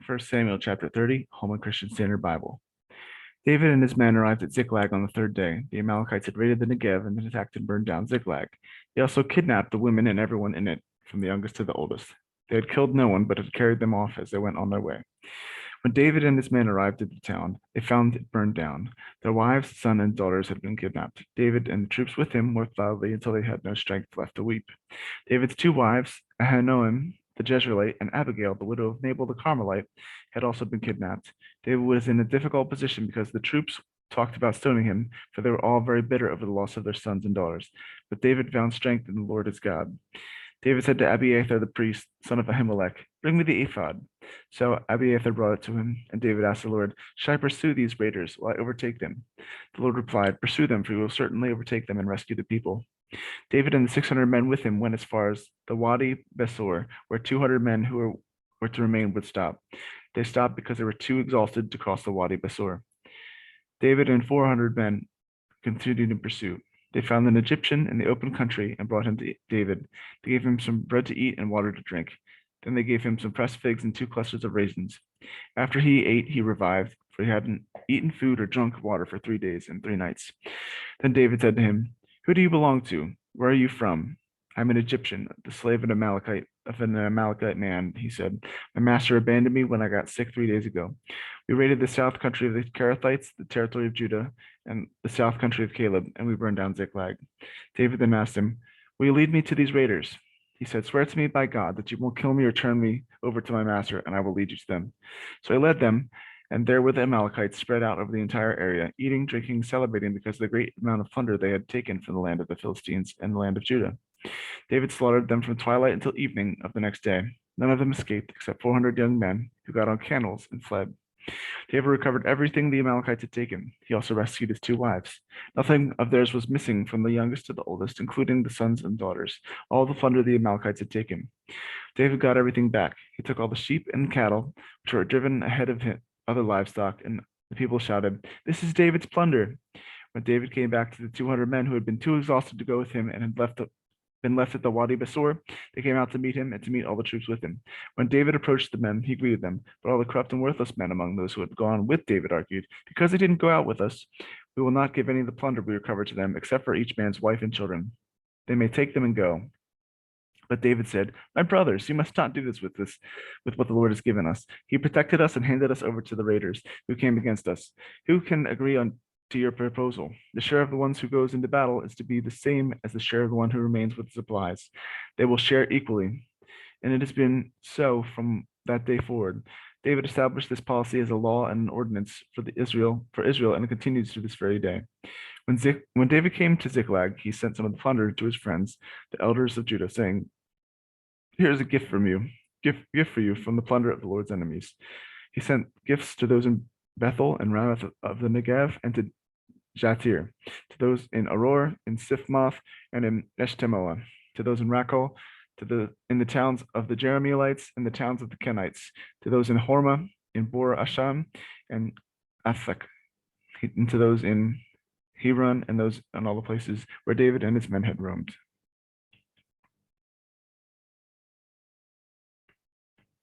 1 Samuel chapter 30, Holman Christian Standard Bible. David and his men arrived at Ziklag on the third day. The Amalekites had raided the Negev and then attacked and burned down Ziklag. They also kidnapped the women and everyone in it, from the youngest to the oldest. They had killed no one, but had carried them off as they went on their way. When David and his men arrived at the town, they found it burned down. Their wives, sons, and daughters had been kidnapped. David and the troops with him wept loudly until they had no strength left to weep. David's two wives, Ahinoam the Jezreelite and Abigail, the widow of Nabal the Carmelite, had also been kidnapped. David was in a difficult position because the troops talked about stoning him, for they were all very bitter over the loss of their sons and daughters. But David found strength in the Lord his God. David said to Abiathar the priest, son of Ahimelech, "Bring me the ephod." So Abiathar brought it to him, and David asked the Lord, "Shall I pursue these raiders? Will I overtake them?" The Lord replied, "Pursue them, for you will certainly overtake them and rescue the people." David and the 600 men with him went as far as the Wadi Besor, where 200 men who were to remain would stop. They stopped because they were too exhausted to cross the Wadi Besor. David and 400 men continued in pursuit. They found an Egyptian in the open country and brought him to David. They gave him some bread to eat and water to drink. Then they gave him some pressed figs and 2 clusters of raisins. After he ate, he revived, for he hadn't eaten food or drunk water for 3 days and 3 nights. Then David said to him, "Who do you belong to? Where are you from?" "I'm an Egyptian, the slave of an Amalekite man," he said. "My master abandoned me when I got sick 3 days ago. We raided the south country of the Kerethites, the territory of Judah, and the south country of Caleb, and we burned down Ziklag." David then asked him, "Will you lead me to these raiders?" He said, "Swear to me by God that you won't kill me or turn me over to my master, and I will lead you to them." So I led them, and there were the Amalekites spread out over the entire area, eating, drinking, celebrating because of the great amount of plunder they had taken from the land of the Philistines and the land of Judah. David slaughtered them from twilight until evening of the next day. None of them escaped except 400 young men who got on camels and fled. David recovered everything the Amalekites had taken. He also rescued his 2 wives. Nothing of theirs was missing from the youngest to the oldest, including the sons and daughters. All the plunder the Amalekites had taken. David got everything back. He took all the sheep and cattle, which were driven ahead of other livestock, and the people shouted, "This is David's plunder." When David came back to the 200 men who had been too exhausted to go with him and had been left at the Wadi Besor, they came out to meet him and to meet all the troops with him. When David approached the men, he greeted them, but all the corrupt and worthless men among those who had gone with David argued, "Because they didn't go out with us, we will not give any of the plunder we recovered to them, except for each man's wife and children. They may take them and go." But David said, "My brothers, you must not do this with what the Lord has given us. He protected us and handed us over to the raiders who came against us. Who can agree on to your proposal? The share of the ones who goes into battle is to be the same as the share of the one who remains with the supplies. They will share equally." And it has been so from that day forward. David established this policy as a law and an ordinance for Israel, and it continues to this very day. When David came to Ziklag, he sent some of the plunder to his friends, the elders of Judah, saying, "Here is a gift from you, gift for you from the plunder of the Lord's enemies." He sent gifts to those in Bethel and Ramoth of the Negev, and to Jatir, to those in Aror, in Sifmoth, and in Eshtemoa, to those in Rakal, in the towns of the Jeremielites, and the towns of the Kenites, to those in Hormah, in Bor Asham, and Athak, and to those in Hebron, and those and all the places where David and his men had roamed.